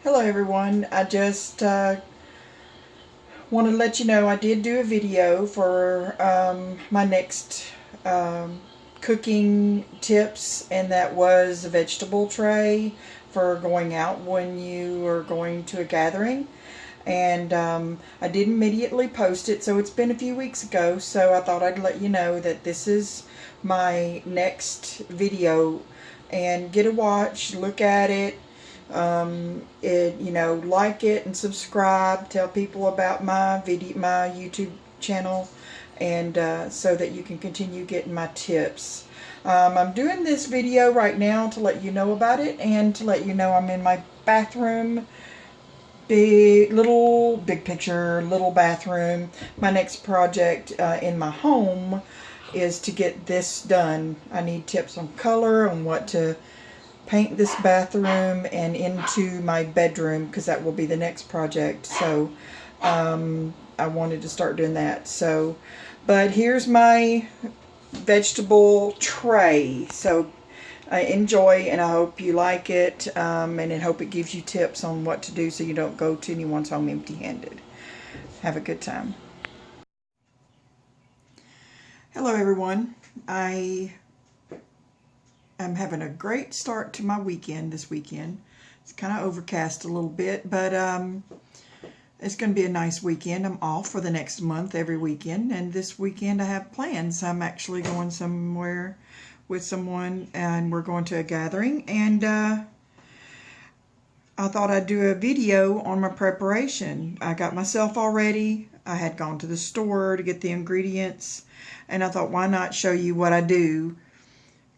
Hello everyone. I just want to let you know I did do a video for my next cooking tips, and that was a vegetable tray for going out when you are going to a gathering. And I did immediately post it, so it's been a few weeks ago, so I thought I'd let you know that this is my next video, and get a watch, look at it. Like it and subscribe, tell people about my YouTube channel, and so that you can continue getting my tips. I'm doing this video right now to let you know about it, and to let you know I'm in my bathroom. Big picture, little bathroom. My next project in my home is to get this done. I need tips on color, on what to paint this bathroom and into my bedroom, because that will be the next project. So I wanted to start doing that. So, but here's my vegetable tray. So I enjoy, and I hope you like it, and I hope it gives you tips on what to do so you don't go to anyone's home empty-handed. Have a good time. Hello everyone. I'm having a great start to my weekend this weekend. It's kind of overcast a little bit, but it's going to be a nice weekend. I'm off for the next month every weekend, and this weekend I have plans. I'm actually going somewhere with someone, and we're going to a gathering, and I thought I'd do a video on my preparation. I got myself all ready. I had gone to the store to get the ingredients, and I thought, why not show you what I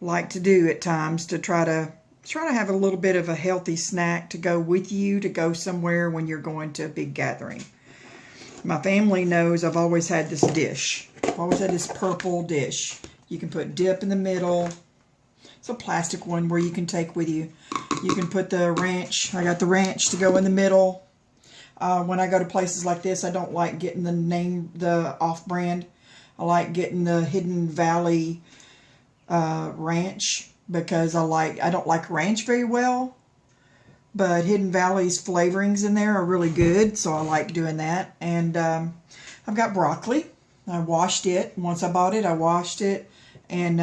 like to do at times, to try to have a little bit of a healthy snack to go with you, to go somewhere when you're going to a big gathering. My family knows I've always had this dish. I've always had this purple dish. You can put dip in the middle. It's a plastic one where you can take with you. You can put the ranch. I got the ranch to go in the middle. When I go to places like this, I don't like getting the off-brand. I like getting the Hidden Valley ranch, because I don't like ranch very well, but Hidden Valley's flavorings in there are really good, so I like doing that. And I've got broccoli. I washed it. Once I bought it, I washed it and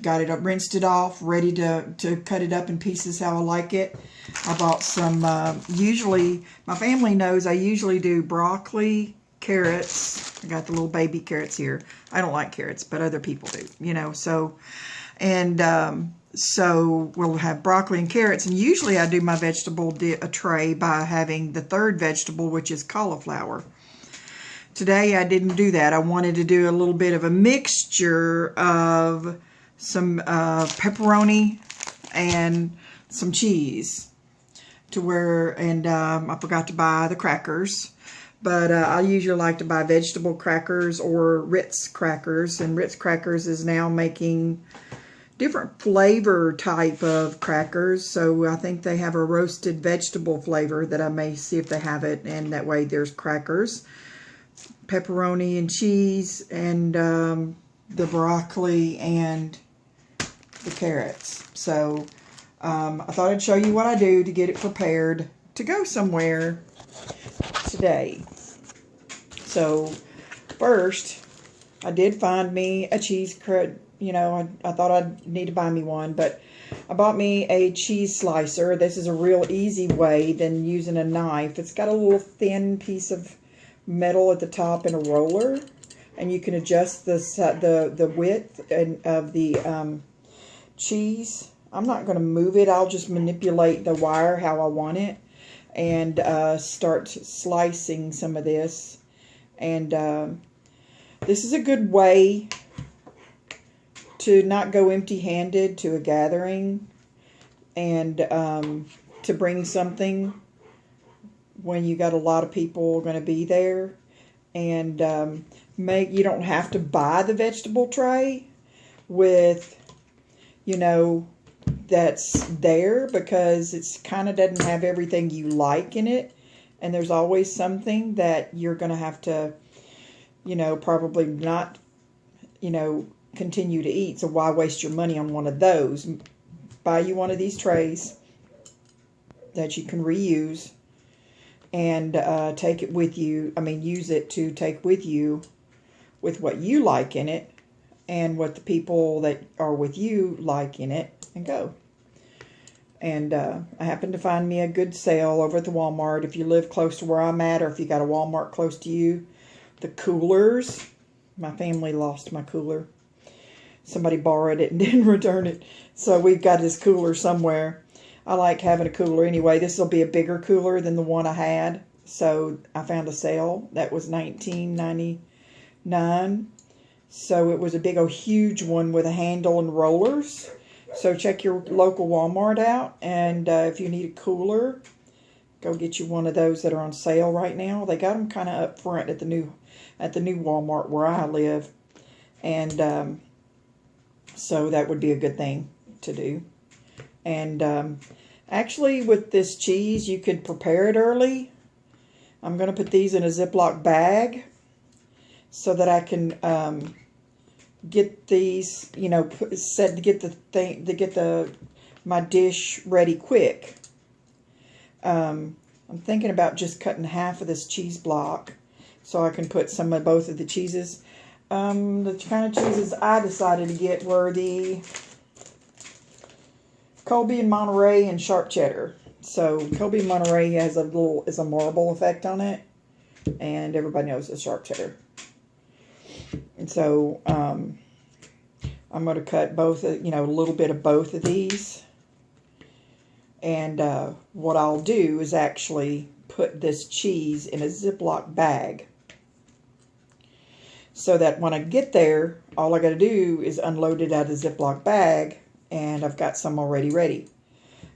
got it up, rinsed it off, ready to cut it up in pieces how I like it. I bought some, usually, my family knows I usually do broccoli, carrots. I got the little baby carrots here. I don't like carrots, but other people do, so, and so we'll have broccoli and carrots, and usually I do my vegetable tray by having the third vegetable, which is cauliflower. Today I didn't do that. I wanted to do a little bit of a mixture of some pepperoni and some cheese, and I forgot to buy the crackers. But I usually like to buy vegetable crackers or Ritz crackers. And Ritz crackers is now making different flavor type of crackers. So I think they have a roasted vegetable flavor that I may see if they have it. And that way there's crackers, pepperoni and cheese, and the broccoli and the carrots. So I thought I'd show you what I do to get it prepared to go somewhere today. So first, I did find me a cheese crud. I thought I'd need to buy me one, but I bought me a cheese slicer. This is a real easy way than using a knife. It's got a little thin piece of metal at the top and a roller, and you can adjust the width of the cheese. I'm not going to move it. I'll just manipulate the wire how I want it, and start slicing some of this. And this is a good way to not go empty-handed to a gathering, and to bring something when you got a lot of people going to be there. And you don't have to buy the vegetable tray with, that's there, because it's kind of doesn't have everything you like in it. And there's always something that you're going to have to, probably not, continue to eat. So why waste your money on one of those? Buy you one of these trays. that you can reuse and take it with you. I mean, use it to take with you with what you like in it and what the people that are with you like in it, and go. And I happened to find me a good sale over at the Walmart. If you live close to where I'm at, or if you got a Walmart close to you, the coolers. My family lost my cooler. Somebody borrowed it and didn't return it. So we've got this cooler somewhere. I like having a cooler anyway. This will be a bigger cooler than the one I had. So I found a sale. That was $19.99. So it was a big old huge one with a handle and rollers. So check your local Walmart out. And if you need a cooler, go get you one of those that are on sale right now. They got them kind of up front at the new Walmart where I live. And so that would be a good thing to do. And actually, with this cheese, you could prepare it early. I'm going to put these in a Ziploc bag so that I can get these, you know, set to get my dish ready quick. I'm thinking about just cutting half of this cheese block so I can put some of both of the cheeses. The kind of cheeses I decided to get were the Colby and Monterey and sharp cheddar. So Colby and Monterey has a marble effect on it, and everybody knows the sharp cheddar. And so I'm going to cut both, a little bit of both of these. And what I'll do is actually put this cheese in a Ziploc bag, so that when I get there, all I got to do is unload it out of the Ziploc bag, and I've got some already ready.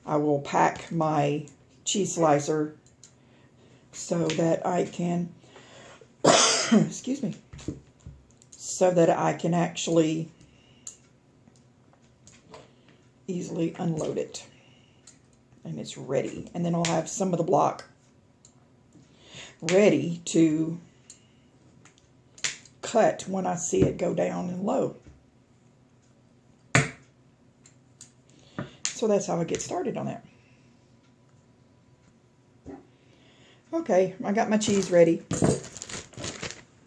I will pack my cheese slicer so that I can, excuse me, so that I can actually easily unload it. And it's ready. And then I'll have some of the block ready to cut when I see it go down and low. So that's how I get started on that. Okay, I got my cheese ready.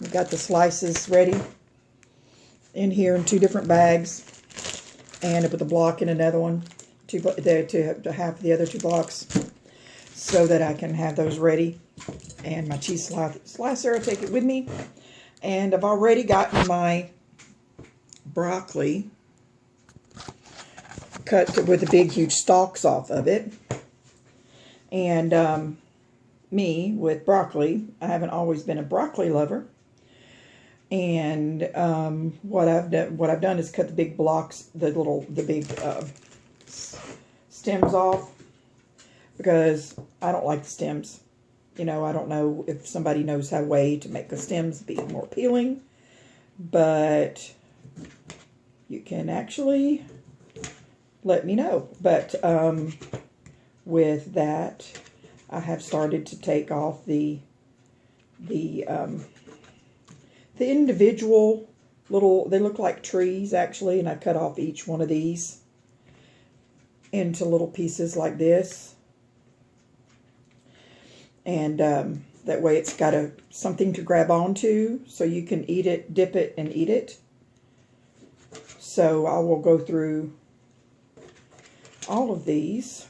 We got the slices ready in here in 2 different bags. And I put the block in another one to half the other 2 blocks so that I can have those ready. And my cheese slicer, I take it with me. And I've already gotten my broccoli cut with the big huge stalks off of it. And me with broccoli, I haven't always been a broccoli lover. And what I've done is cut the big blocks, the big stems off, because I don't like the stems. You know, I don't know if somebody knows how way to make the stems be more appealing, but you can actually let me know. But with that, I have started to take off the individual little, they look like trees actually, and I cut off each one of these into little pieces like this. And that way it's got something to grab onto, so you can eat it, dip it, and eat it. So I will go through all of these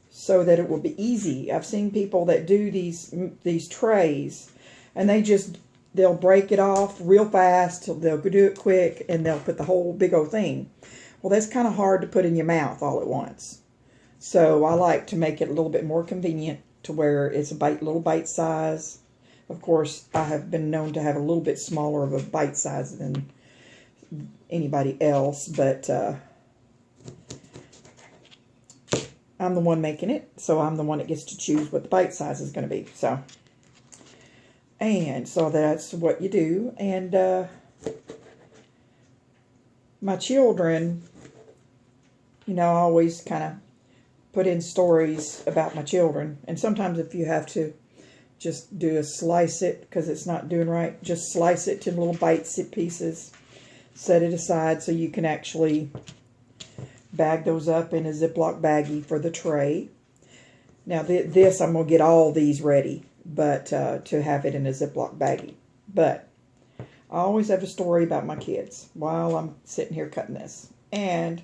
so that it will be easy. I've seen people that do these trays, and they'll break it off real fast. They'll do it quick, and they'll put the whole big old thing. Well, that's kind of hard to put in your mouth all at once. So I like to make it a little bit more convenient to where it's a little bite size. Of course, I have been known to have a little bit smaller of a bite size than anybody else, but I'm the one making it, so I'm the one that gets to choose what the bite size is going to be. So that's what you do. And my children, I always kind of put in stories about my children. And sometimes if you have to just slice it because it's not doing right, just slice it to little bites pieces. Set it aside so you can actually bag those up in a Ziploc baggie for the tray. Now this, I'm going to get all these ready, but to have it in a Ziploc baggie. But I always have a story about my kids while I'm sitting here cutting this. And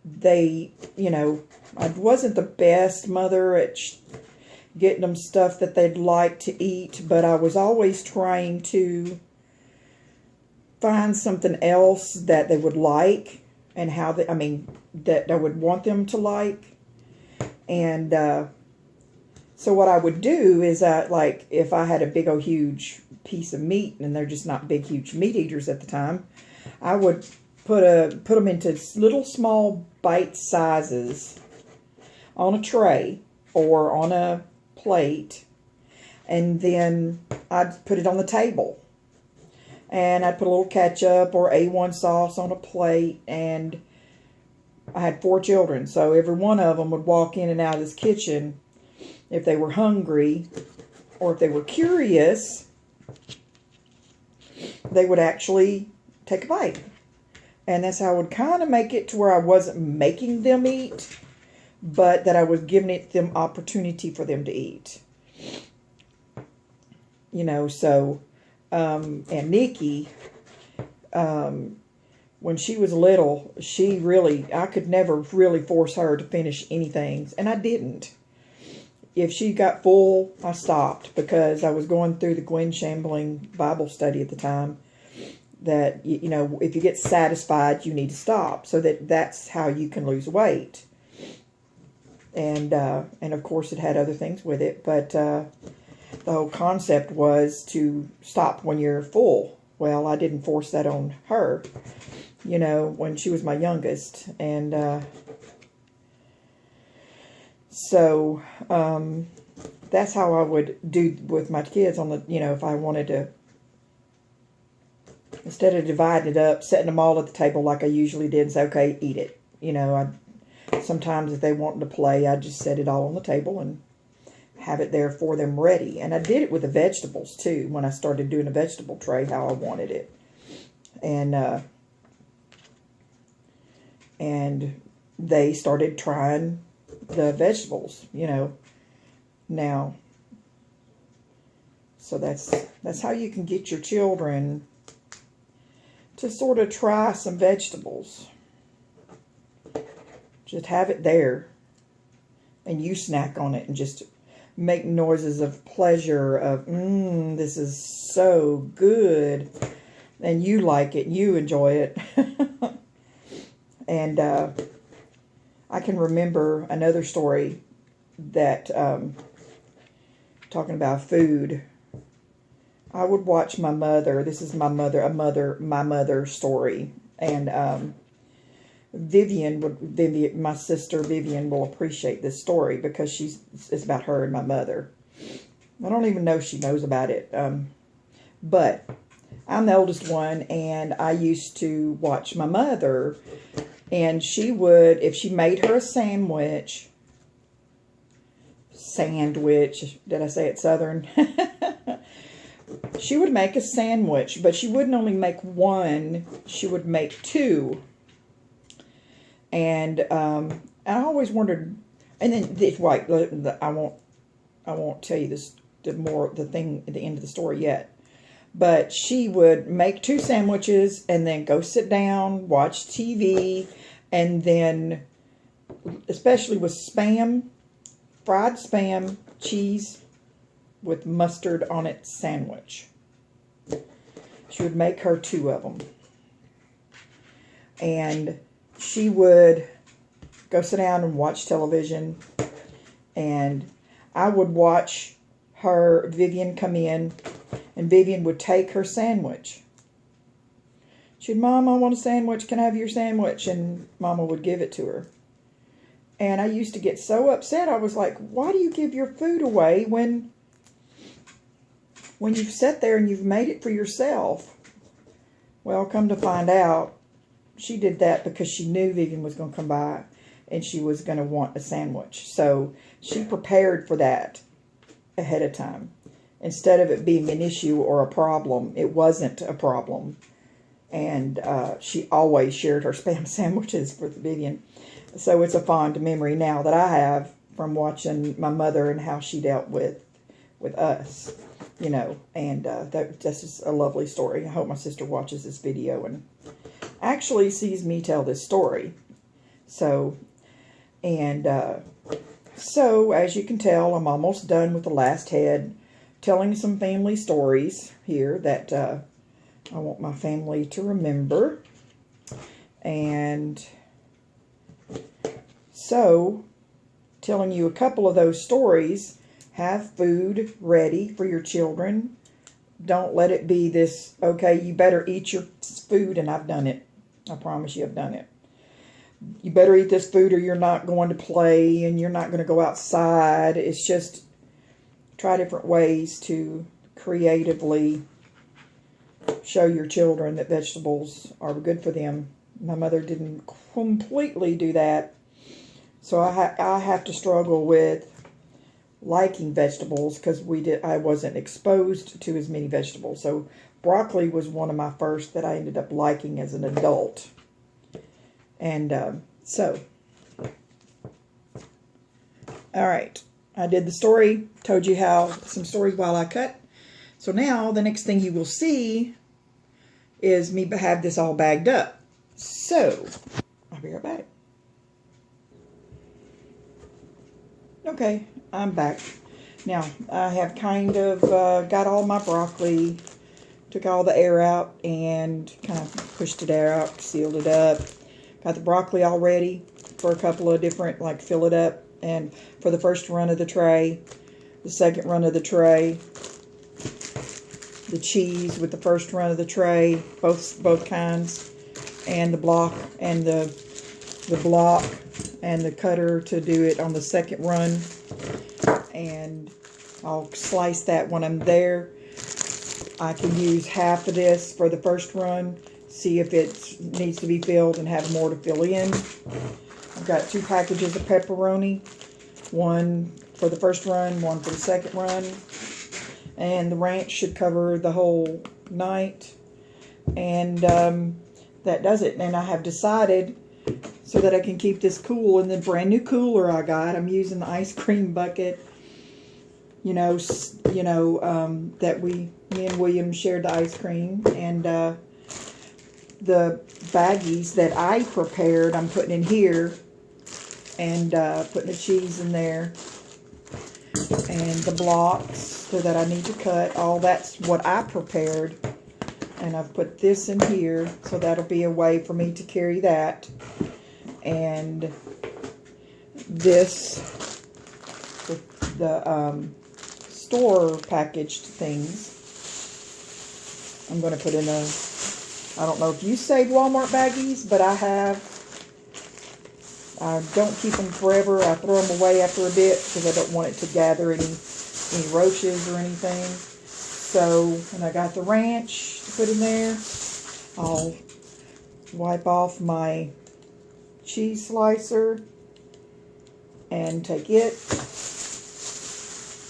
they, you know, I wasn't the best mother at getting them stuff that they'd like to eat, but I was always trying to find something else that they would like and how they, I mean, that I would want them to like. And so what I would do is, like, if I had a big old huge piece of meat, and they're just not big huge meat eaters at the time, I would put them into little small bite sizes on a tray or on a plate, and then I'd put it on the table, and I'd put a little ketchup or A1 sauce on a plate. And I had 4 children, so every one of them would walk in and out of this kitchen if they were hungry, or if they were curious, they would actually take a bite. And that's how I would kind of make it to where I wasn't making them eat, but that I was giving them opportunity for them to eat. You know, so, and Nikki, when she was little, I could never really force her to finish anything, and I didn't. If she got full, I stopped, because I was going through the Gwen Shambling Bible study at the time, that, you know, if you get satisfied, you need to stop, so that's how you can lose weight. And of course it had other things with it, but the whole concept was to stop when you're full. Well, I didn't force that on her, you know, when she was my youngest. And so that's how I would do with my kids on the, you know, if I wanted to, instead of dividing it up, setting them all at the table like I usually did and say, okay, eat it. You know, sometimes if they wanted to play, I'd just set it all on the table and have it there for them ready. And I did it with the vegetables too, when I started doing a vegetable tray, how I wanted it. And they started trying the vegetables, you know, now. So that's how you can get your children to sort of try some vegetables. Just have it there, and you snack on it and just make noises of pleasure of, this is so good, and you like it, you enjoy it. And I can remember another story that, talking about food, I would watch my mother. This is my mother story. And my sister Vivian will appreciate this story, because it's about her and my mother. I don't even know if she knows about it. But I'm the oldest one, and I used to watch my mother, and she would, if she made her a sandwich, did I say it Southern? She would make a sandwich, but she wouldn't only make one, she would make 2. And I always wondered, and then I won't tell you this, the thing at the end of the story yet. But she would make 2 sandwiches and then go sit down, watch TV, and then, especially with spam, fried spam, cheese with mustard on it sandwich. She would make her 2 of them. And she would go sit down and watch television, and I would watch Vivian come in, and Vivian would take her sandwich. She'd, Mom, I want a sandwich. Can I have your sandwich? And Mama would give it to her. And I used to get so upset. I was like, why do you give your food away when you've sat there and you've made it for yourself? Well, come to find out, she did that because she knew Vivian was going to come by and she was going to want a sandwich. So she prepared for that ahead of time. Instead of it being an issue or a problem, it wasn't a problem. And she always shared her Spam sandwiches with Vivian. So it's a fond memory now that I have from watching my mother and how she dealt with us, you know. And that's just a lovely story. I hope my sister watches this video and actually sees me tell this story. So, and so as you can tell, I'm almost done with the last head, telling some family stories here that I want my family to remember. And so, telling you a couple of those stories. Have food ready for your children. Don't let it be this, okay, you better eat your food, and I've done it. I promise you I've done it. You better eat this food or you're not going to play and you're not going to go outside. It's just try different ways to creatively show your children that vegetables are good for them. My mother didn't completely do that. So I have to struggle with liking vegetables because I wasn't exposed to as many vegetables. So broccoli was one of my first that I ended up liking as an adult. And so, all right, I did the story, told you how some stories while I cut. So now the next thing you will see is me have this all bagged up. So I'll be right back. Okay, I'm back. Now, I have kind of got all my broccoli, took all the air out and kind of pushed it out, sealed it up. Got the broccoli all ready for a couple of different, like fill it up. And for the first run of the tray, the second run of the tray, the cheese with the first run of the tray, both kinds, and the block and the block and the cutter to do it on the second run. And I'll slice that when I'm there. I can use half of this for the first run, see if it needs to be filled and have more to fill in. I've got 2 packages of pepperoni, one for the first run, one for the second run. And the ranch should cover the whole night. And that does it. And I have decided, so that I can keep this cool, in the brand new cooler I got, I'm using the ice cream bucket. That me and William shared the ice cream. And the baggies that I prepared, I'm putting in here. And putting the cheese in there. And the blocks so that I need to cut. All that's what I prepared. And I've put this in here. So that'll be a way for me to carry that. And this, the store packaged things, I'm going to put in I don't know if you save Walmart baggies, but I have. I don't keep them forever. I throw them away after a bit because I don't want it to gather any roaches or anything. So, and I got the ranch to put in there. I'll wipe off my cheese slicer and take it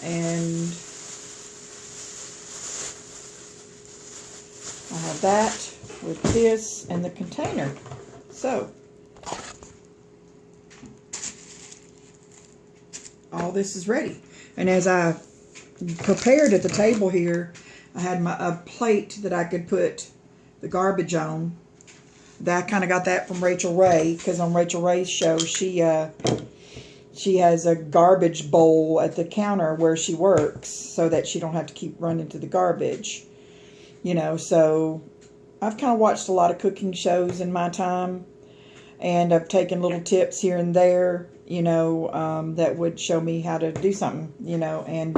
and I have that with this and the container. So all this is ready. And as I prepared at the table here, I had a plate that I could put the garbage on. That I kind of got that from Rachel Ray, because on Rachel Ray's show, she has a garbage bowl at the counter where she works, so that she don't have to keep running to the garbage. So I've kind of watched a lot of cooking shows in my time, and I've taken little tips here and there, that would show me how to do something, and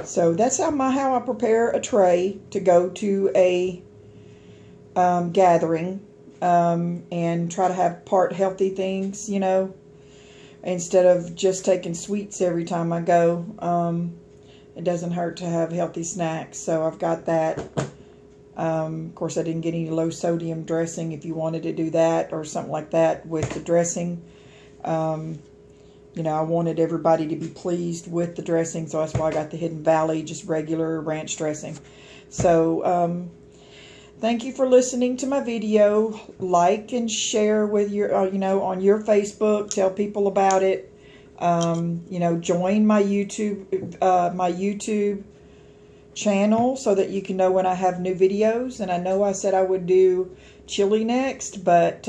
so that's how I prepare a tray to go to a gathering, and try to have part healthy things, instead of just taking sweets every time I go. It doesn't hurt to have healthy snacks, so I've got that. Of course, I didn't get any low sodium dressing if you wanted to do that or something like that with the dressing. I wanted everybody to be pleased with the dressing, so that's why I got the Hidden Valley, just regular ranch dressing. So Thank you for listening to my video. Like and share with your, on your Facebook. Tell people about it. Join my YouTube channel so that you can know when I have new videos. And I know I said I would do chili next, but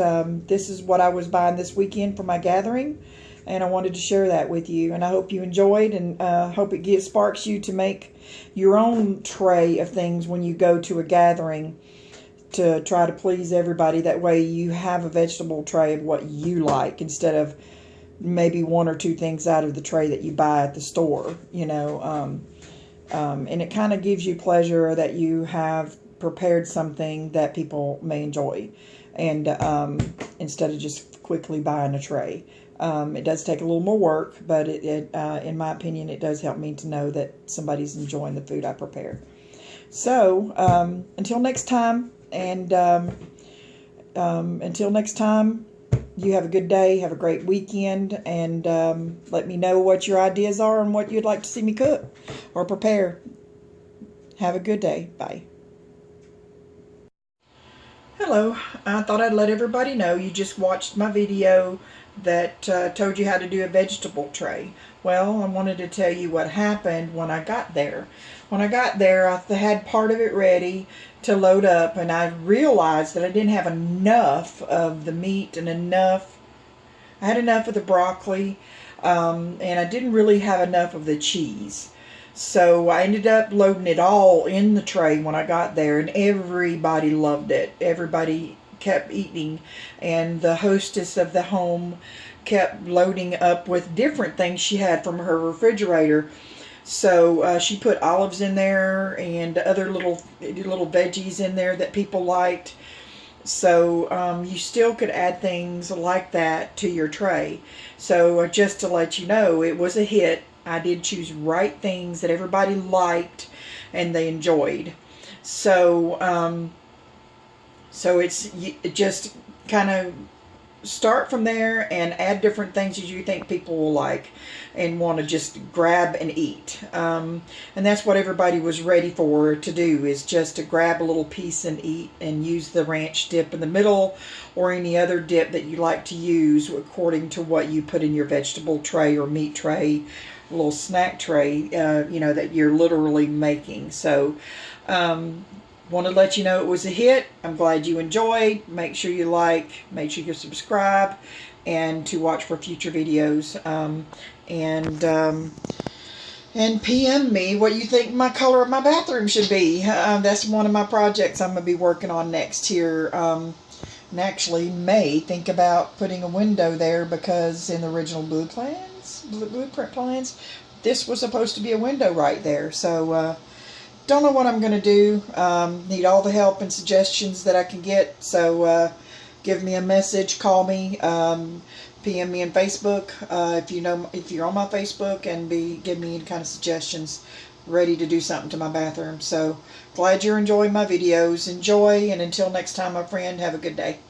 this is what I was buying this weekend for my gathering, and I wanted to share that with you. And I hope you enjoyed, and hope it sparks you to make your own tray of things when you go to a gathering, to try to please everybody. That way you have a vegetable tray of what you like, instead of maybe one or two things out of the tray that you buy at the store, and it kind of gives you pleasure that you have prepared something that people may enjoy, and instead of just quickly buying a tray. It does take a little more work, but in my opinion, it does help me to know that somebody's enjoying the food I prepare. So until next time, and until next time, you have a good day, have a great weekend, and let me know what your ideas are and what you'd like to see me cook or prepare. Have a good day. Bye. Hello. I thought I'd let everybody know you just watched my video that told you how to do a vegetable tray. Well, I wanted to tell you what happened when I got there. When I got there, I had part of it ready to load up, and I realized that I didn't have enough of the meat and I had enough of the broccoli, and I didn't really have enough of the cheese. So I ended up loading it all in the tray when I got there, and everybody loved it. Everybody kept eating, and the hostess of the home kept loading up with different things she had from her refrigerator. So she put olives in there and other little veggies in there that people liked. So you still could add things like that to your tray. So just to let you know, it was a hit. I did choose right things that everybody liked and they enjoyed. So so it's just kind of start from there and add different things that you think people will like and want to just grab and eat. And that's what everybody was ready for to do, is just to grab a little piece and eat, and use the ranch dip in the middle or any other dip that you like to use according to what you put in your vegetable tray or meat tray, a little snack tray, that you're literally making. So want to let you know it was a hit. I'm glad you enjoyed. Make sure you like, make sure you subscribe, and to watch for future videos. And PM me what you think my color of my bathroom should be. That's one of my projects I'm going to be working on next here. And actually may think about putting a window there, because in the original blueprint plans, this was supposed to be a window right there. So don't know what I'm going to do. Need all the help and suggestions that I can get. So give me a message, call me, PM me on Facebook if you're on my Facebook, and give me any kind of suggestions. Ready to do something to my bathroom. So glad you're enjoying my videos. Enjoy, and until next time, my friend, have a good day.